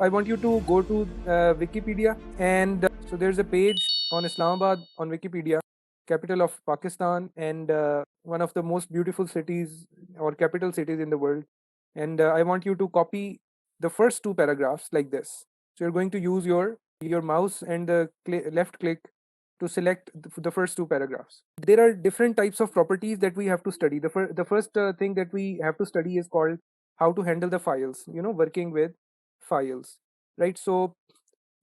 I want you to go to Wikipedia, and so there's a page on Islamabad on Wikipedia, capital of Pakistan, and one of the most beautiful cities or capital cities in the world. And I want you to copy the first two paragraphs like this. So you're going to use your mouse and the left click to select the first two paragraphs. There are different types of properties that we have to study. The first thing that we have to study is called how to handle the files, working with files, right? So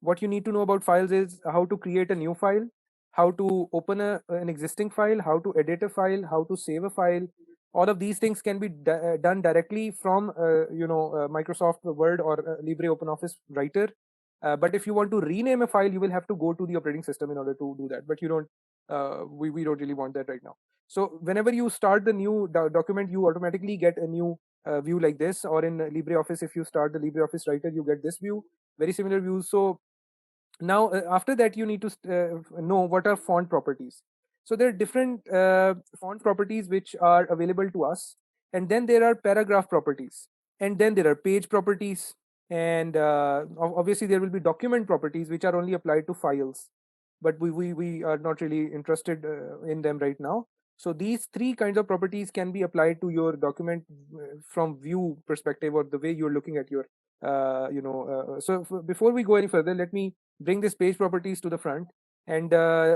what you need to know about files is how to create a new file, how to open an existing file, how to edit a file, how to save a file. All of these things can be done directly from Microsoft Word or Libre Open Office Writer. But if you want to rename a file, you will have to go to the operating system in order to do that. But you don't. We don't really want that right now. So whenever you start the new document, you automatically get a new view like this. Or in LibreOffice, if you start the LibreOffice Writer, you get this view. Very similar views. So now after that, you need to know what are font properties. So there are different font properties which are available to us, and then there are paragraph properties, and then there are page properties, and obviously there will be document properties which are only applied to files, but we are not really interested in them right now. So these three kinds of properties can be applied to your document from view perspective, or the way you're looking at your before we go any further, let me bring this page properties to the front, and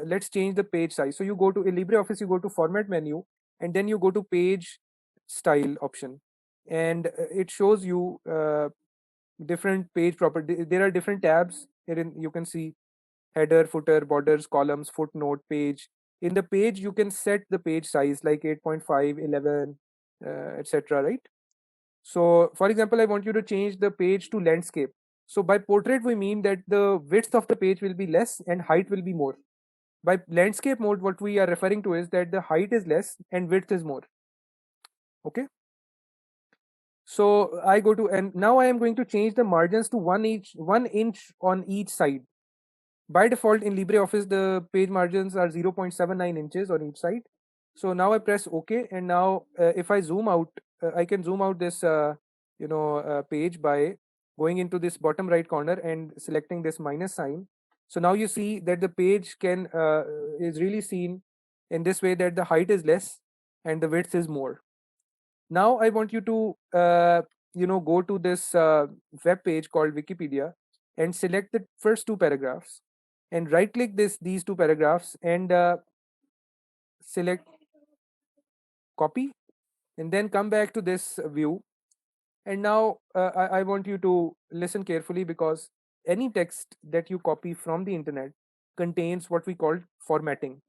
let's change the page size. So you go to in LibreOffice, you go to format menu, and then you go to page style option, and it shows you different page property. There are different tabs herein. You can see header, footer, borders, columns, footnote, page. In the page, you can set the page size like 8.5, 11, etc. Right? So, for example, I want you to change the page to landscape. So, by portrait, we mean that the width of the page will be less and height will be more. By landscape mode, what we are referring to is that the height is less and width is more. Okay. So I go to, and now I am going to change the margins to 1 inch on each side. By default in LibreOffice, the page margins are 0.79 inches on each side. So now I press OK, and now if I zoom out, I can zoom out this page by going into this bottom right corner and selecting this minus sign. So now you see that the page can is really seen in this way, that the height is less and the width is more. Now I want you to go to this web page called Wikipedia and select the first two paragraphs, and right click these two paragraphs and select copy, and then come back to this view. And now I want you to listen carefully, because any text that you copy from the internet contains what we call formatting,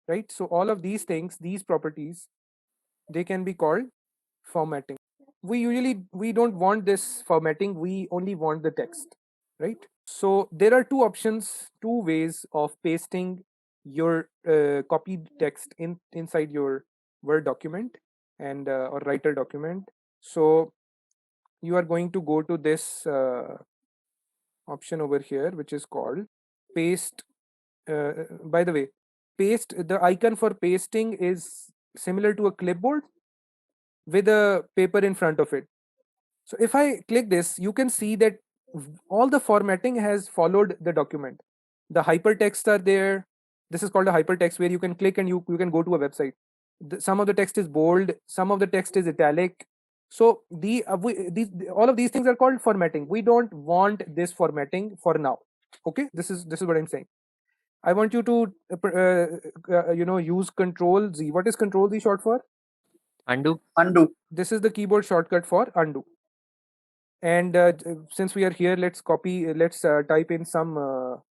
right? So all of these things, these properties, they can be called formatting. We don't want this formatting, we only want the text, right? So there are two options, two ways of pasting your copied text inside your Word document and or writer document. So you are going to go to this option over here, which is called paste. By the way, paste, the icon for pasting is similar to a clipboard with a paper in front of it. So if I click this, you can see that all the formatting has followed the document. The hypertext are there. This is called a hypertext, where you can click and you can go to a website. Some of the text is bold, some of the text is italic. So all of these things are called formatting. We don't want this formatting for now. Okay, this is what I'm saying. I want you to use Control Z. What is Control Z short for? Undo. Undo. This is the keyboard shortcut for undo. And since we are here, let's type in some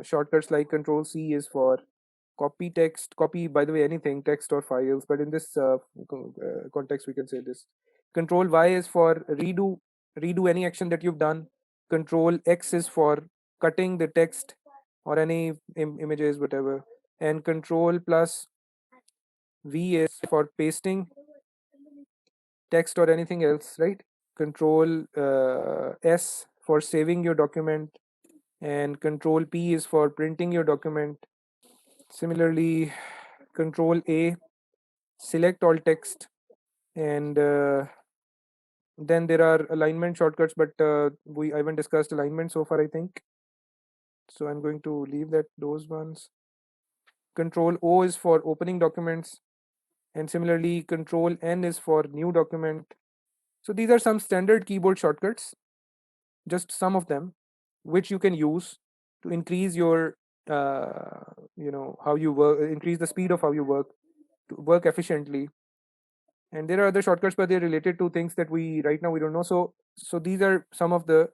shortcuts, like Control C is for copy text, copy, by the way, anything, text or files, but in this context we can say this. Control Y is for redo any action that you've done. Control X is for cutting the text or any images, whatever. And Control plus V is for pasting text or anything else, right? Control S for saving your document, and Control P is for printing your document. Similarly, Control A, select all text, and Then there are alignment shortcuts, but I haven't discussed alignment so far, I think. So I'm going to leave those ones. Control O is for opening documents, and similarly Control N is for new document. So these are some standard keyboard shortcuts, just some of them, which you can use to increase your how you work, increase the speed of how you work, to work efficiently. And there are other shortcuts, but they're related to things that we right now we don't know. So these are some of the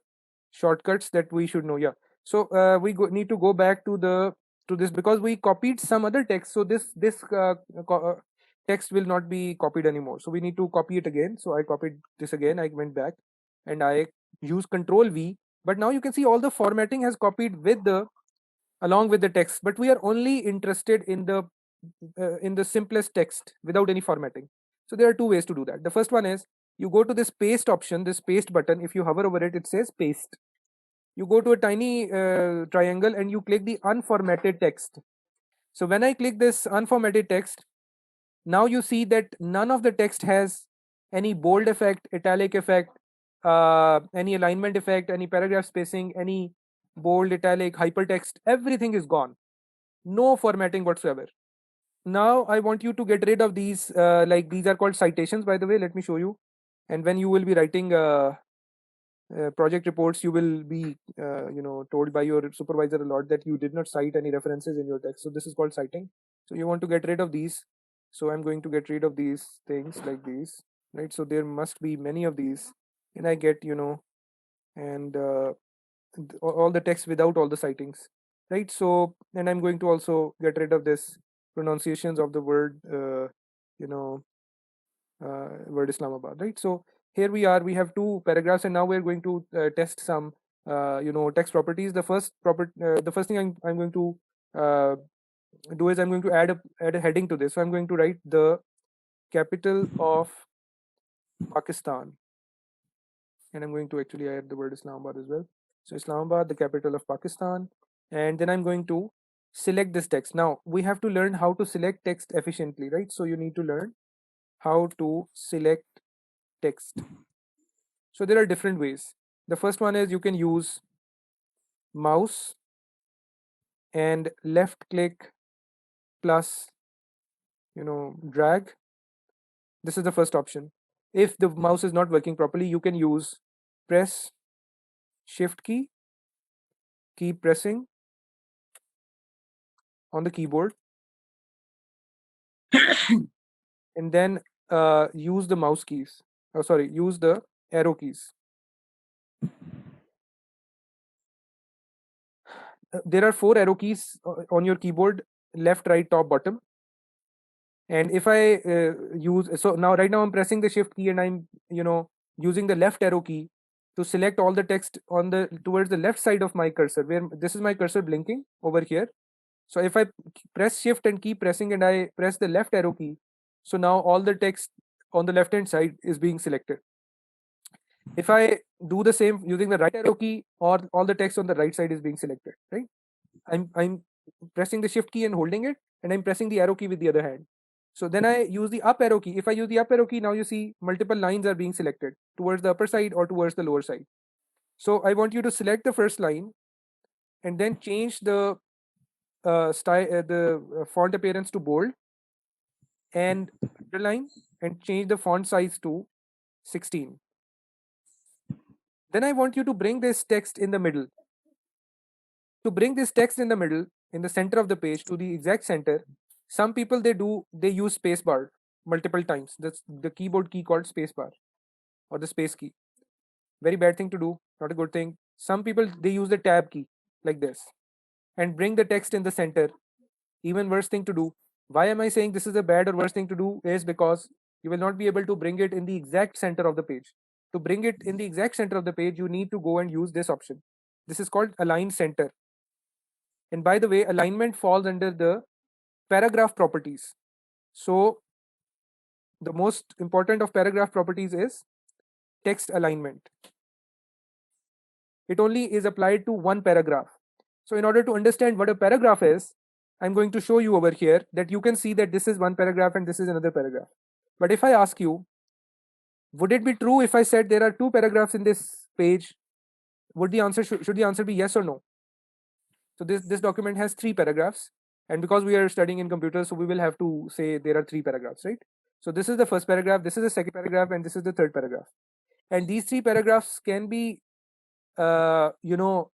shortcuts that we should know. Yeah. So need to go back to this because we copied some other text. So this text will not be copied anymore. So we need to copy it again. So I copied this again. I went back and I use Control V. But now you can see all the formatting has copied with the along with the text. But we are only interested in the simplest text without any formatting. So there are two ways to do that. The first one is you go to this paste option, this paste button. If you hover over it, it says paste. You go to a tiny triangle and you click the unformatted text. So when I click this unformatted text, now you see that none of the text has any bold effect, italic effect, any alignment effect, any paragraph spacing, any bold, italic, hypertext. Everything is gone. No formatting whatsoever. Now I want you to get rid of these. Like these are called citations, by the way. Let me show you. And when you will be writing project reports, you will be told by your supervisor a lot that you did not cite any references in your text. So this is called citing. So you want to get rid of these. So I'm going to get rid of these things like these, right? So there must be many of these, and I get and all the text without all the citings, right? So and I'm going to also get rid of this pronunciations of the word you know word Islamabad, right? So here we are, we have two paragraphs, and now we're going to test some text properties. The first thing I'm going to uh, do is I'm going to add a heading to this. So I'm going to write the capital of Pakistan, and I'm going to actually add the word Islamabad as well. So Islamabad, the capital of Pakistan, and then I'm going to select this text. Now we have to learn how to select text efficiently, right? So you need to learn how to select text. So there are different ways. The first one is you can use mouse and left click plus drag. This is the first option. If the mouse is not working properly, you can use press shift key, keep pressing on the keyboard, and then use the mouse keys. Oh, sorry, use the arrow keys. There are 4 arrow keys on your keyboard: left, right, top, bottom. And if I use, so now right now I'm pressing the shift key and I'm using the left arrow key to select all the text on the towards the left side of my cursor, where this is my cursor blinking over here. So if I press shift and keep pressing and I press the left arrow key, so now all the text on the left hand side is being selected. If I do the same using the right arrow key, or all the text on the right side is being selected, right? I'm pressing the shift key and holding it, and I'm pressing the arrow key with the other hand. So then I use the up arrow key. If I use the up arrow key, now you see multiple lines are being selected towards the upper side or towards the lower side. So I want you to select the first line and then change the font appearance to bold and underline, and change the font size to 16. Then I want you to bring this text in the middle. To bring this text in the middle, in the center of the page, to the exact center, some people they use spacebar multiple times. That's the keyboard key called spacebar or the space key. Very bad thing to do, not a good thing. Some people they use the tab key like this and bring the text in the center. Even worse thing to do. Why am I saying this is a bad or worse thing to do? Is because you will not be able to bring it in the exact center of the page. To bring it in the exact center of the page, you need to go and use this option. This is called align center. And by the way, alignment falls under the paragraph properties. So the most important of paragraph properties is text alignment. It only is applied to one paragraph. So in order to understand what a paragraph is, I'm going to show you over here that you can see that this is one paragraph and this is another paragraph. But if I ask you Would it be true if I said there are 2 paragraphs in this page? Would the answer should the answer be yes or no? So this document has 3 paragraphs, and because we are studying in computers, so we will have to say there are 3 paragraphs, right? So this is the first paragraph, this is the second paragraph, and this is the third paragraph. And these 3 paragraphs can be, you know,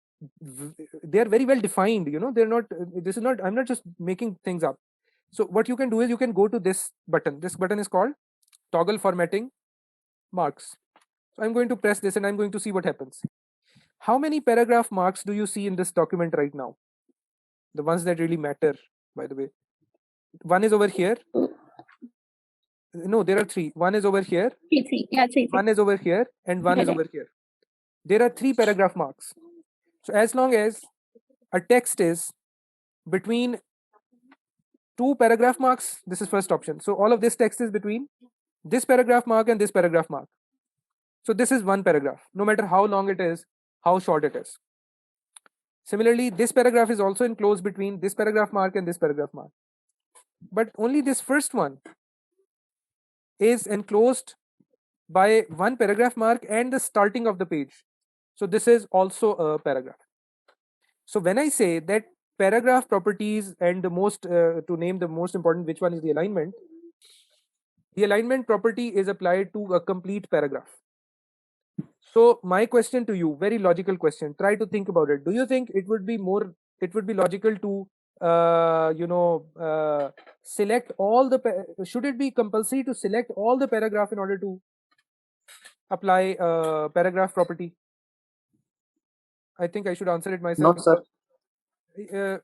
they are very well defined. You know, they're not. This is not. I'm not just making things up. So what you can do is you can go to this button. This button is called toggle formatting marks. So I'm going to press this and I'm going to see what happens. How many paragraph marks do you see in this document right now? The ones that really matter, by the way. One is over here. No, there are 3. One is over here. Three. Yeah, three. One is over here, and one is over here. There are 3 paragraph marks. So as long as a text is between 2 paragraph marks, this is first option. So all of this text is between this paragraph mark and this paragraph mark. So this is one paragraph, no matter how long it is, how short it is. Similarly, this paragraph is also enclosed between this paragraph mark and this paragraph mark. But only this first one is enclosed by one paragraph mark and the starting of the page. So this is also a paragraph. So when I say that paragraph properties and the most, to name the most important, which one is the alignment property is applied to a complete paragraph. So my question to you, very logical question, try to think about it. Do you think it would be logical to, select all the, should it be compulsory to select all the paragraph in order to apply paragraph property? I think I should answer it myself. No, sir.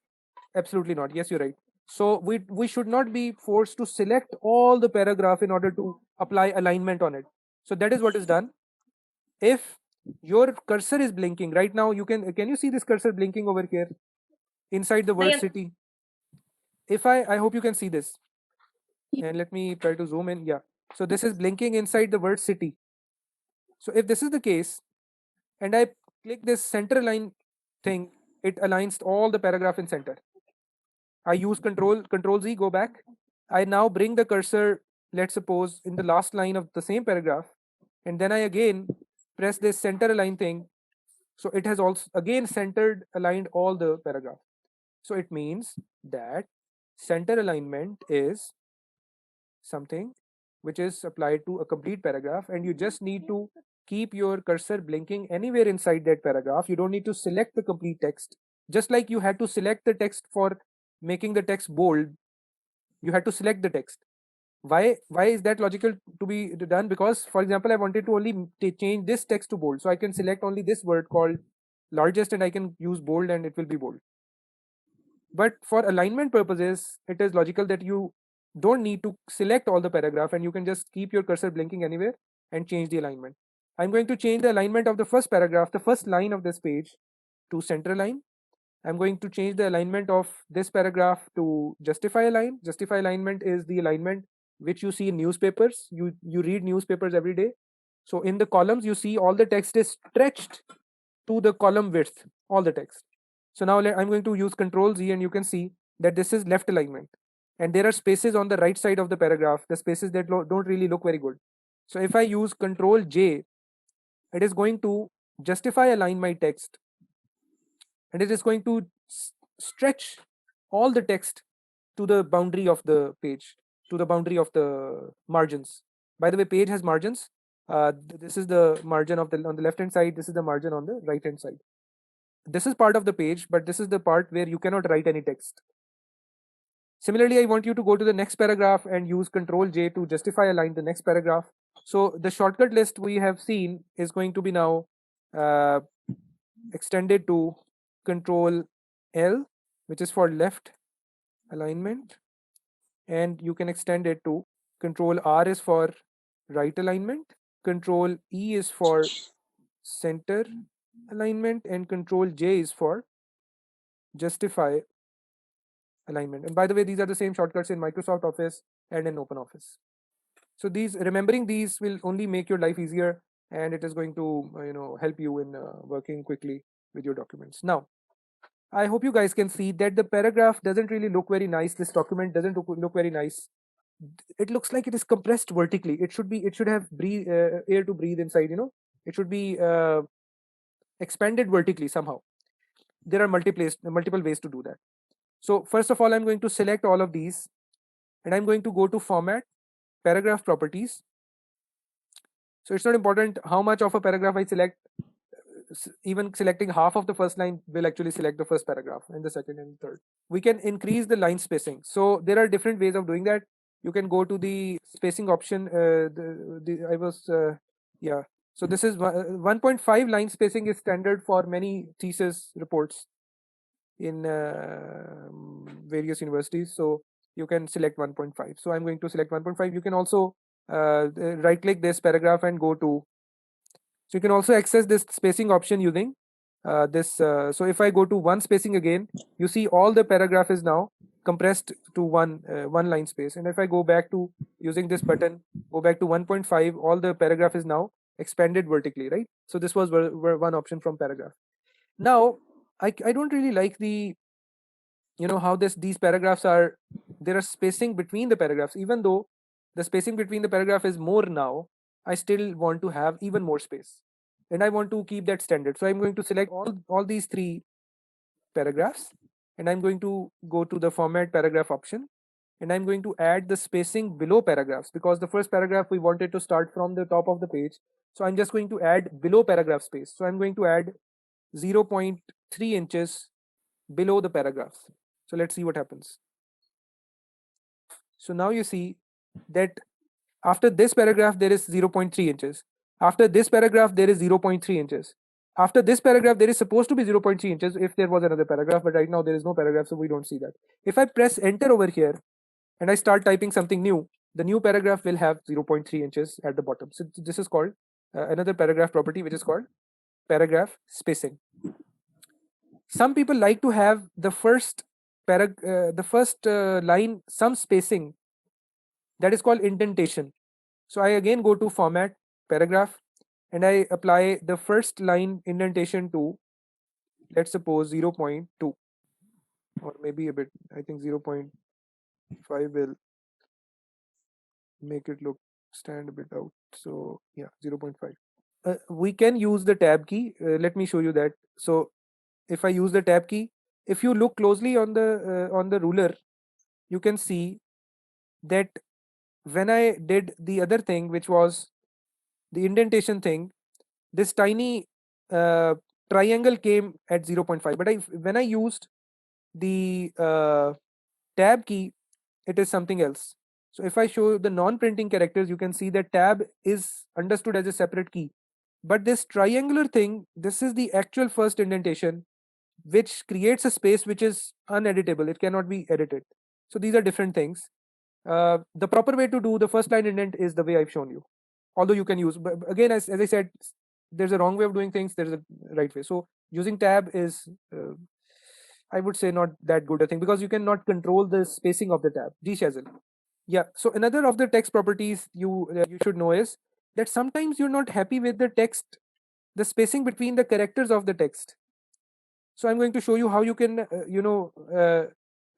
Absolutely not. Yes, you're right. So we should not be forced to select all the paragraph in order to apply alignment on it. So that is what is done. If your cursor is blinking right now, can you see this cursor blinking over here inside the word city? If I hope you can see this, and let me try to zoom in. Yeah, so this is blinking inside the word city. So if this is the case, and I click this center align thing, it aligns all the paragraph in center. I use control Z, go back. I now bring the cursor, let's suppose, in the last line of the same paragraph, and then I again press this center align thing. So it has also again centered aligned all the paragraph. So it means that center alignment is something which is applied to a complete paragraph, and you just need to keep your cursor blinking anywhere inside that paragraph. You don't need to select the complete text. Just like you had to select the text for making the text bold, you had to select the text. Why is that logical to be done? Because, for example, I wanted to only change this text to bold, so I can select only this word called largest and I can use bold and it will be bold. But for alignment purposes, it is logical that you don't need to select all the paragraph and you can just keep your cursor blinking anywhere and change the alignment. I'm going to change the alignment of the first paragraph, the first line of this page, to center line. I'm going to change the alignment of this paragraph to justify align. Justify alignment is the alignment which you see in newspapers. You read newspapers every day. So in the columns, you see all the text is stretched to the column width, all the text. So now I'm going to use Control Z, and you can see that this is left alignment. And there are spaces on the right side of the paragraph, the spaces that don't really look very good. So if I use Control J, it is going to justify align my text, and it is going to stretch all the text to the boundary of the page, to the boundary of the margins. By the way, page has margins. This is the margin of on the left hand side. This is the margin on the right hand side. This is part of the page, but this is the part where you cannot write any text. Similarly, I want you to go to the next paragraph and use Control J to justify align the next paragraph. So the shortcut list we have seen is going to be now extended to Control L, which is for left alignment, and you can extend it to Control R is for right alignment, Control E is for center alignment, and Control J is for justify alignment. And by the way, these are the same shortcuts in Microsoft Office and in OpenOffice. So remembering these will only make your life easier, and it is going to help you in working quickly with your documents. Now, I hope you guys can see that the paragraph doesn't really look very nice. This document doesn't look very nice it looks like it is compressed vertically. It should have air to breathe inside, it should be expanded vertically somehow. There are multiple ways to do that. So first of all, I'm going to select all of these, and I'm going to go to format, paragraph properties. So it's not important how much of a paragraph I select. Even selecting half of the first line will actually select the first paragraph and the second and third. We can increase the line spacing. So there are different ways of doing that. You can go to the spacing option. I was yeah. So this is 1.5 line spacing is standard for many thesis reports in various universities. So you can select 1.5. So I'm going to select 1.5. You can also right click this paragraph and go to, so you can also access this spacing option using this. So if I go to one spacing again, you see all the paragraph is now compressed to one line space. And if I go back to using this button, go back to 1.5, all the paragraph is now expanded vertically, right? So this was one option from paragraph. Now I don't really like the, how these paragraphs are, there are spacing between the paragraphs. Even though the spacing between the paragraph is more now, I still want to have even more space, and I want to keep that standard. So I'm going to select all these three paragraphs, and I'm going to go to the format paragraph option, and I'm going to add the spacing below paragraphs, because the first paragraph we wanted to start from the top of the page. So I'm just going to add below paragraph space. So I'm going to add 0.3 inches below the paragraphs. So let's see what happens. So now you see that after this paragraph there is 0.3 inches. After this paragraph there is 0.3 inches. After this paragraph there is supposed to be 0.3 inches if there was another paragraph, but right now there is no paragraph, so we don't see that. If I press enter over here and I start typing something new, the new paragraph will have 0.3 inches at the bottom. So this is called another paragraph property, which is called paragraph spacing. Some people like to have the first line some spacing, that is called indentation. So I again go to format, paragraph, and I apply the first line indentation to, let's suppose, 0.2, or maybe a bit, I think 0.5 will make it look stand a bit out. So yeah, 0.5. We can use the tab key. Let me show you that. So if I use the tab key, if you look closely on the ruler, you can see that when I did the other thing, which was the indentation thing, this tiny uh, triangle came at 0.5. But when I used the tab key, it is something else. So if I show the non-printing characters, you can see that tab is understood as a separate key. But this triangular thing, this is the actual first indentation, which creates a space which is uneditable. It cannot be edited. So these are different things. The proper way to do the first line indent is the way I've shown you. Although you can use, but again, as I said, there's a wrong way of doing things, there's a right way. So using tab is, I would say, not that good a thing, because you cannot control the spacing of the tab. G Shazil. Yeah. So another of the text properties you should know is that sometimes you're not happy with the text, the spacing between the characters of the text. So I'm going to show you how you can,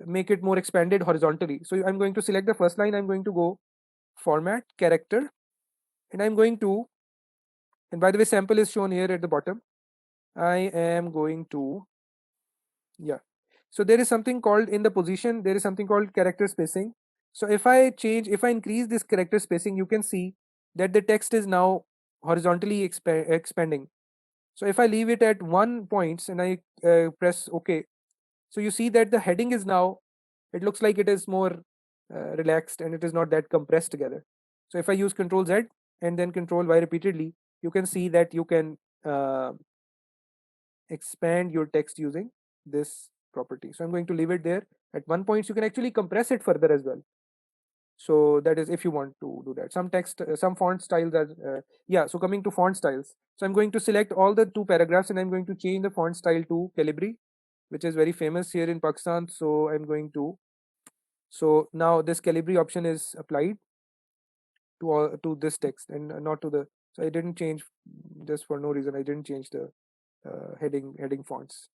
make it more expanded horizontally. So I'm going to select the first line. I'm going to go format, character, and I'm going to, and by the way, sample is shown here at the bottom. I am going to, yeah. So there is something called, in the position, there is something called character spacing. So if I increase this character spacing, you can see that the text is now horizontally expanding. So if I leave it at 1 points and I press OK, so you see that the heading is now, it looks like it is more relaxed and it is not that compressed together. So if I use Control Z and then Control Y repeatedly, you can see that you can expand your text using this property. So I'm going to leave it there at 1 point. You can actually compress it further as well. So that is if you want to do that. Some text, some font styles are, yeah. So coming to font styles, so I'm going to select all the two paragraphs and I'm going to change the font style to Calibri, which is very famous here in Pakistan. So I'm going to, so now this Calibri option is applied to to this text and not to the. So I didn't change, just for no reason. I didn't change the heading fonts.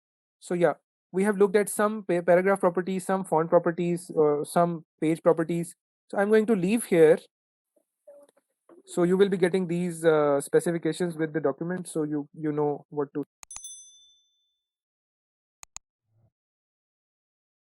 So yeah, we have looked at some paragraph properties, some font properties, some page properties. So I'm going to leave here. So you will be getting these specifications with the document, so you know what to